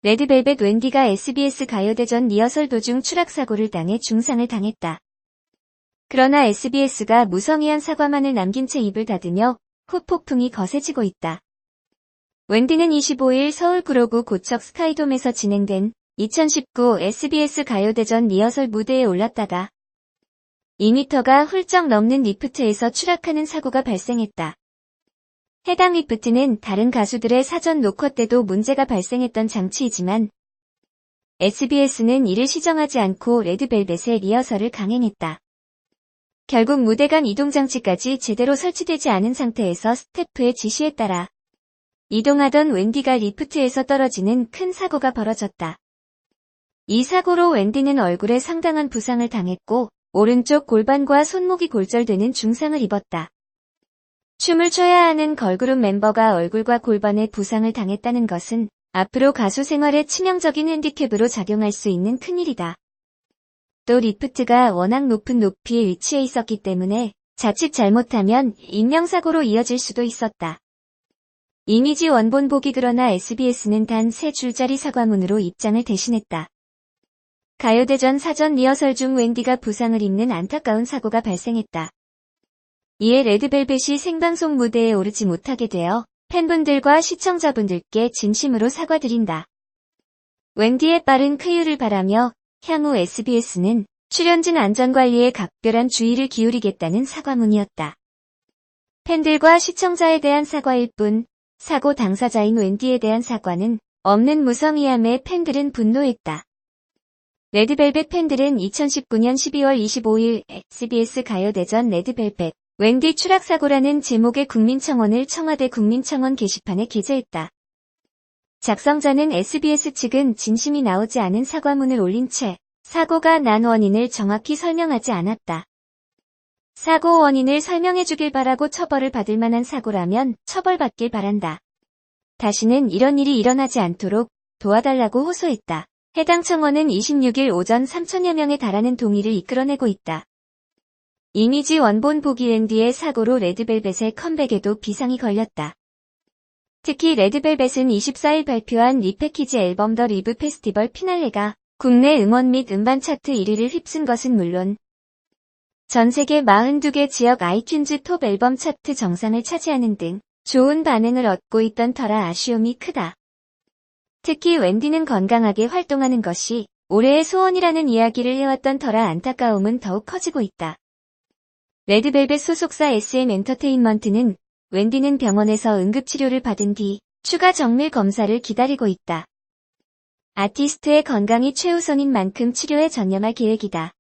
레드벨벳 웬디가 SBS 가요대전 리허설 도중 추락사고를 당해 중상을 당했다. 그러나 SBS가 무성의한 사과만을 남긴 채 입을 닫으며 후폭풍이 거세지고 있다. 웬디는 25일 서울 구로구 고척 스카이돔에서 진행된 2019 SBS 가요대전 리허설 무대에 올랐다가 2m가 훌쩍 넘는 리프트에서 추락하는 사고가 발생했다. 해당 리프트는 다른 가수들의 사전 녹화 때도 문제가 발생했던 장치이지만 SBS는 이를 시정하지 않고 레드벨벳의 리허설을 강행했다. 결국 무대 간 이동장치까지 제대로 설치되지 않은 상태에서 스태프의 지시에 따라 이동하던 웬디가 리프트에서 떨어지는 큰 사고가 벌어졌다. 이 사고로 웬디는 얼굴에 상당한 부상을 당했고 오른쪽 골반과 손목이 골절되는 중상을 입었다. 춤을 춰야 하는 걸그룹 멤버가 얼굴과 골반에 부상을 당했다는 것은 앞으로 가수 생활에 치명적인 핸디캡으로 작용할 수 있는 큰일이다. 또 리프트가 워낙 높은 높이에 위치해 있었기 때문에 자칫 잘못하면 인명사고로 이어질 수도 있었다. 이미지 원본 보기. 그러나 SBS는 단 3줄짜리 사과문으로 입장을 대신했다. 가요대전 사전 리허설 중 웬디가 부상을 입는 안타까운 사고가 발생했다. 이에 레드벨벳이 생방송 무대에 오르지 못하게 되어 팬분들과 시청자분들께 진심으로 사과드린다. 웬디의 빠른 쾌유를 바라며 향후 SBS는 출연진 안전관리에 각별한 주의를 기울이겠다는 사과문이었다. 팬들과 시청자에 대한 사과일 뿐 사고 당사자인 웬디에 대한 사과는 없는 무성의함에 팬들은 분노했다. 레드벨벳 팬들은 2019년 12월 25일 SBS 가요대전 레드벨벳 웬디 추락사고라는 제목의 국민청원을 청와대 국민청원 게시판에 게재했다. 작성자는 SBS 측은 진심이 나오지 않은 사과문을 올린 채 사고가 난 원인을 정확히 설명하지 않았다. 사고 원인을 설명해주길 바라고 처벌을 받을 만한 사고라면 처벌받길 바란다. 다시는 이런 일이 일어나지 않도록 도와달라고 호소했다. 해당 청원은 26일 오전 3천여 명에 달하는 동의를 이끌어내고 있다. 이미지 원본 보기. 웬디의 사고로 레드벨벳의 컴백에도 비상이 걸렸다. 특히 레드벨벳은 24일 발표한 리패키지 앨범 더 리브 페스티벌 피날레가 국내 음원 및 음반 차트 1위를 휩쓴 것은 물론 전 세계 42개 지역 아이튠즈 톱 앨범 차트 정상을 차지하는 등 좋은 반응을 얻고 있던 터라 아쉬움이 크다. 특히 웬디는 건강하게 활동하는 것이 올해의 소원이라는 이야기를 해왔던 터라 안타까움은 더욱 커지고 있다. 레드벨벳 소속사 SM 엔터테인먼트는 웬디는 병원에서 응급치료를 받은 뒤 추가 정밀 검사를 기다리고 있다. 아티스트의 건강이 최우선인 만큼 치료에 전념할 계획이다.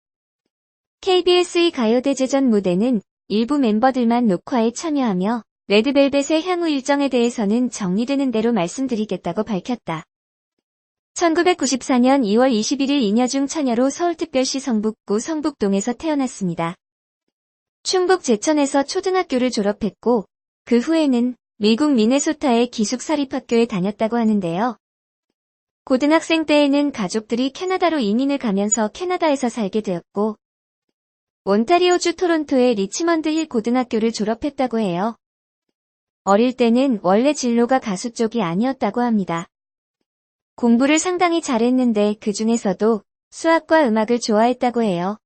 KBS의 가요대제전 무대는 일부 멤버들만 녹화에 참여하며 레드벨벳의 향후 일정에 대해서는 정리되는 대로 말씀드리겠다고 밝혔다. 1994년 2월 21일 인여중 처녀로 서울특별시 성북구 성북동에서 태어났습니다. 충북 제천에서 초등학교를 졸업했고 그 후에는 미국 미네소타의 기숙사립학교에 다녔다고 하는데요. 고등학생 때에는 가족들이 캐나다로 이민을 가면서 캐나다에서 살게 되었고 온타리오주 토론토의 리치먼드 힐 고등학교를 졸업했다고 해요. 어릴 때는 원래 진로가 가수 쪽이 아니었다고 합니다. 공부를 상당히 잘했는데 그 중에서도 수학과 음악을 좋아했다고 해요.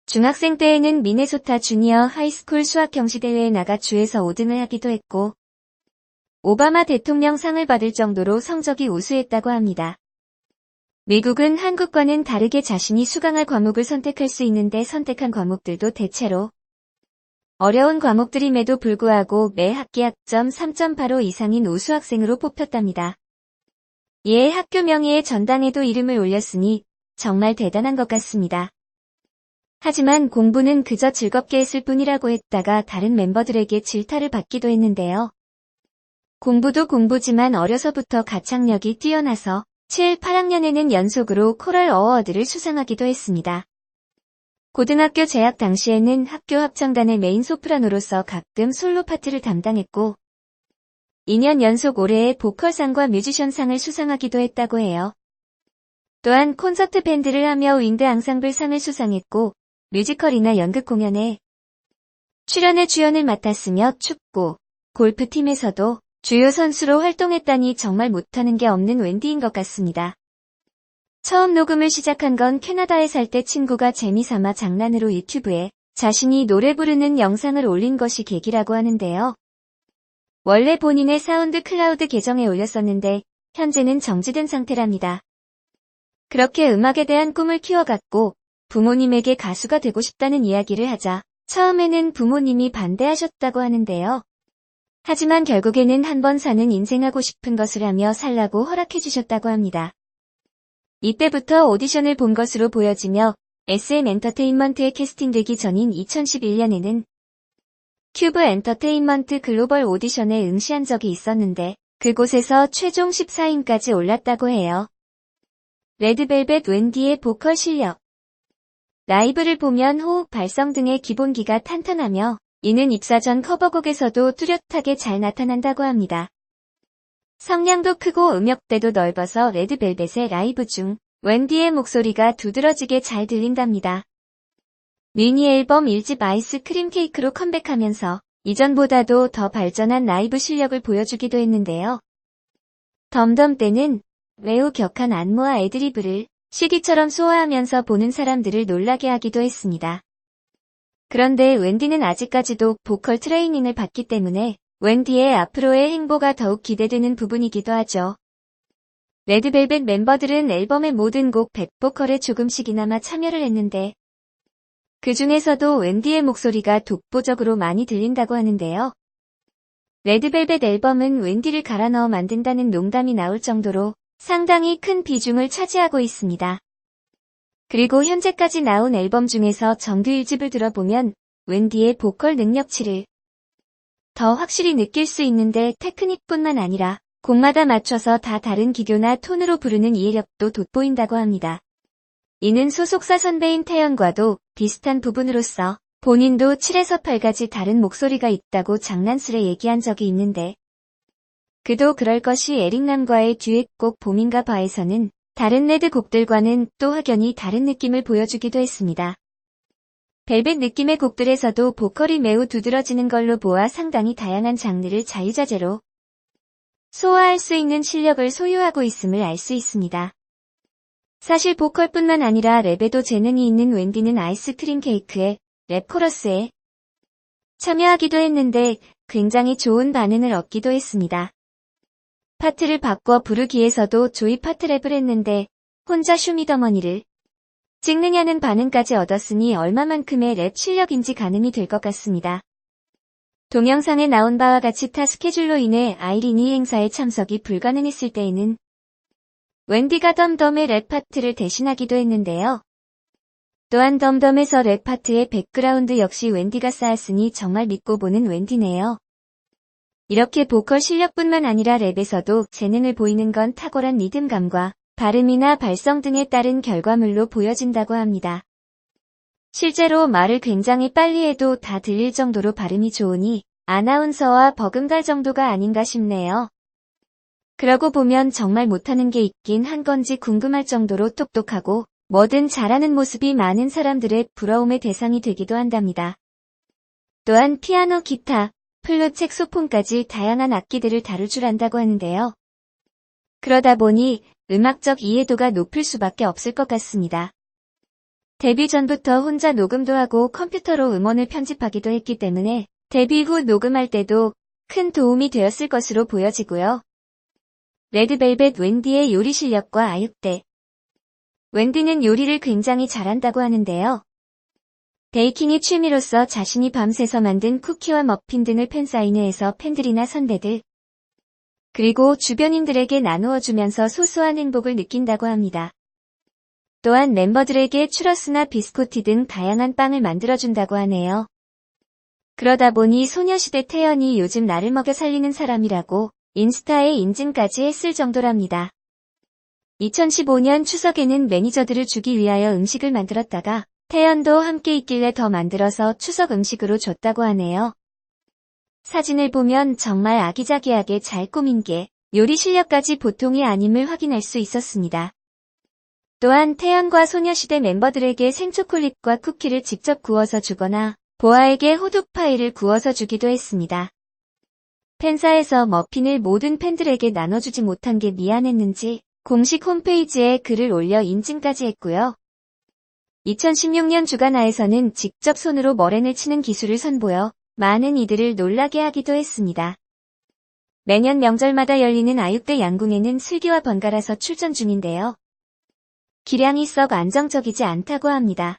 중학생 때에는 미네소타 주니어 하이스쿨 수학 경시대회에 나가 주에서 5등을 하기도 했고 오바마 대통령 상을 받을 정도로 성적이 우수했다고 합니다. 미국은 한국과는 다르게 자신이 수강할 과목을 선택할 수 있는데 선택한 과목들도 대체로 어려운 과목들임에도 불구하고 매 학기 학점 3.85 이상인 우수학생으로 뽑혔답니다. 이에 학교 명예의 전당에도 이름을 올렸으니 정말 대단한 것 같습니다. 하지만 공부는 그저 즐겁게 했을 뿐이라고 했다가 다른 멤버들에게 질타를 받기도 했는데요. 공부도 공부지만 어려서부터 가창력이 뛰어나서 7, 8학년에는 연속으로 코럴 어워드를 수상하기도 했습니다. 고등학교 재학 당시에는 학교 합창단의 메인 소프라노로서 가끔 솔로 파트를 담당했고 2년 연속 올해의 보컬상과 뮤지션상을 수상하기도 했다고 해요. 또한 콘서트 밴드를 하며 윈드 앙상블 상을 수상했고 뮤지컬이나 연극 공연에 출연해 주연을 맡았으며 축구, 골프팀에서도 주요 선수로 활동했다니 정말 못하는 게 없는 웬디인 것 같습니다. 처음 녹음을 시작한 건 캐나다에 살 때 친구가 재미삼아 장난으로 유튜브에 자신이 노래 부르는 영상을 올린 것이 계기라고 하는데요. 원래 본인의 사운드 클라우드 계정에 올렸었는데 현재는 정지된 상태랍니다. 그렇게 음악에 대한 꿈을 키워갔고 부모님에게 가수가 되고 싶다는 이야기를 하자 처음에는 부모님이 반대하셨다고 하는데요. 하지만 결국에는 한번 사는 인생 하고 싶은 것을 하며 살라고 허락해 주셨다고 합니다. 이때부터 오디션을 본 것으로 보여지며 SM 엔터테인먼트에 캐스팅되기 전인 2011년에는 큐브 엔터테인먼트 글로벌 오디션에 응시한 적이 있었는데 그곳에서 최종 14위까지 올랐다고 해요. 레드벨벳 웬디의 보컬 실력. 라이브를 보면 호흡, 발성 등의 기본기가 탄탄하며 이는 입사 전 커버곡에서도 뚜렷하게 잘 나타난다고 합니다. 성량도 크고 음역대도 넓어서 레드벨벳의 라이브 중 웬디의 목소리가 두드러지게 잘 들린답니다. 미니 앨범 1집 아이스크림 케이크로 컴백하면서 이전보다도 더 발전한 라이브 실력을 보여주기도 했는데요. 덤덤 때는 매우 격한 안무와 애드리브를 CD처럼 소화하면서 보는 사람들을 놀라게 하기도 했습니다. 그런데 웬디는 아직까지도 보컬 트레이닝을 받기 때문에 웬디의 앞으로의 행보가 더욱 기대되는 부분이기도 하죠. 레드벨벳 멤버들은 앨범의 모든 곡 백보컬에 조금씩이나마 참여를 했는데 그 중에서도 웬디의 목소리가 독보적으로 많이 들린다고 하는데요. 레드벨벳 앨범은 웬디를 갈아 넣어 만든다는 농담이 나올 정도로 상당히 큰 비중을 차지하고 있습니다. 그리고 현재까지 나온 앨범 중에서 정규 1집을 들어보면 웬디의 보컬 능력치를 더 확실히 느낄 수 있는데 테크닉뿐만 아니라 곡마다 맞춰서 다 다른 기교나 톤으로 부르는 이해력도 돋보인다고 합니다. 이는 소속사 선배인 태연과도 비슷한 부분으로서 본인도 7에서 8가지 다른 목소리가 있다고 장난스레 얘기한 적이 있는데 그도 그럴 것이 에릭남과의 듀엣곡 봄인가 봐에서는 다른 레드 곡들과는 또 확연히 다른 느낌을 보여주기도 했습니다. 벨벳 느낌의 곡들에서도 보컬이 매우 두드러지는 걸로 보아 상당히 다양한 장르를 자유자재로 소화할 수 있는 실력을 소유하고 있음을 알 수 있습니다. 사실 보컬뿐만 아니라 랩에도 재능이 있는 웬디는 아이스크림 케이크의 랩 코러스에 참여하기도 했는데 굉장히 좋은 반응을 얻기도 했습니다. 파트를 바꿔 부르기에서도 조이 파트 랩을 했는데 혼자 쇼미더머니를 찍느냐는 반응까지 얻었으니 얼마만큼의 랩 실력인지 가늠이 될 것 같습니다. 동영상에 나온 바와 같이 타 스케줄로 인해 아이린이 행사에 참석이 불가능했을 때에는 웬디가 덤덤의 랩 파트를 대신하기도 했는데요. 또한 덤덤에서 랩 파트의 백그라운드 역시 웬디가 쌓았으니 정말 믿고 보는 웬디네요. 이렇게 보컬 실력뿐만 아니라 랩에서도 재능을 보이는 건 탁월한 리듬감과 발음이나 발성 등에 따른 결과물로 보여진다고 합니다. 실제로 말을 굉장히 빨리 해도 다 들릴 정도로 발음이 좋으니 아나운서와 버금갈 정도가 아닌가 싶네요. 그러고 보면 정말 못하는 게 있긴 한 건지 궁금할 정도로 똑똑하고 뭐든 잘하는 모습이 많은 사람들의 부러움의 대상이 되기도 한답니다. 또한 피아노, 기타, 플룻, 색소폰까지 다양한 악기들을 다룰 줄 안다고 하는데요. 그러다 보니 음악적 이해도가 높을 수밖에 없을 것 같습니다. 데뷔 전부터 혼자 녹음도 하고 컴퓨터로 음원을 편집하기도 했기 때문에 데뷔 후 녹음할 때도 큰 도움이 되었을 것으로 보여지고요. 레드벨벳 웬디의 요리 실력과 아육대. 웬디는 요리를 굉장히 잘한다고 하는데요. 베이킹이 취미로서 자신이 밤새서 만든 쿠키와 머핀 등을 팬사인회에서 팬들이나 선배들, 그리고 주변인들에게 나누어 주면서 소소한 행복을 느낀다고 합니다. 또한 멤버들에게 추러스나 비스코티 등 다양한 빵을 만들어준다고 하네요. 그러다 보니 소녀시대 태연이 요즘 나를 먹여 살리는 사람이라고 인스타에 인증까지 했을 정도랍니다. 2015년 추석에는 매니저들을 주기 위하여 음식을 만들었다가 태연도 함께 있길래 더 만들어서 추석 음식으로 줬다고 하네요. 사진을 보면 정말 아기자기하게 잘 꾸민 게 요리 실력까지 보통이 아님을 확인할 수 있었습니다. 또한 태연과 소녀시대 멤버들에게 생초콜릿과 쿠키를 직접 구워서 주거나 보아에게 호두파이를 구워서 주기도 했습니다. 팬사에서 머핀을 모든 팬들에게 나눠주지 못한 게 미안했는지 공식 홈페이지에 글을 올려 인증까지 했고요. 2016년 주간화에서는 직접 손으로 머랭을 치는 기술을 선보여 많은 이들을 놀라게 하기도 했습니다. 매년 명절마다 열리는 아육대 양궁에는 슬기와 번갈아서 출전 중인데요. 기량이 썩 안정적이지 않다고 합니다.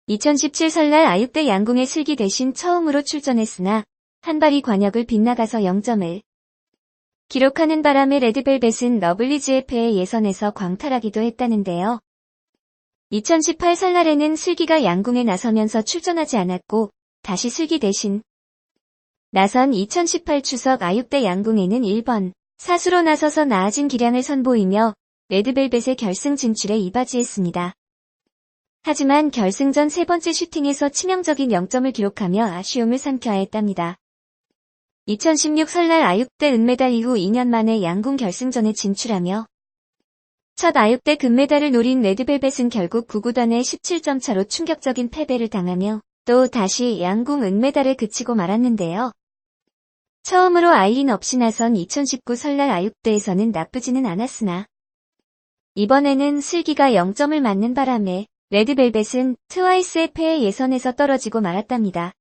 2017 설날 아육대 양궁에 슬기 대신 처음으로 출전했으나 한 발이 관역을 빗나가서 0점을 기록하는 바람에 레드벨벳은 러블리즈의 패에 예선에서 광탈하기도 했다는데요. 2018 설날에는 슬기가 양궁에 나서면서 출전하지 않았고 다시 슬기 대신 나선 2018 추석 아육대 양궁에는 1번 사수로 나서서 나아진 기량을 선보이며 레드벨벳의 결승 진출에 이바지했습니다. 하지만 결승전 세 번째 슈팅에서 치명적인 0점을 기록하며 아쉬움을 삼켜야 했답니다. 2016 설날 아육대 은메달 이후 2년 만에 양궁 결승전에 진출하며 첫 아육대 금메달을 노린 레드벨벳은 결국 9구단의 17점 차로 충격적인 패배를 당하며 또 다시 양궁 은메달에 그치고 말았는데요. 처음으로 아일린 없이 나선 2019 설날 아육대에서는 나쁘지는 않았으나 이번에는 슬기가 0점을 맞는 바람에 레드벨벳은 트와이스의 패에 예선에서 떨어지고 말았답니다.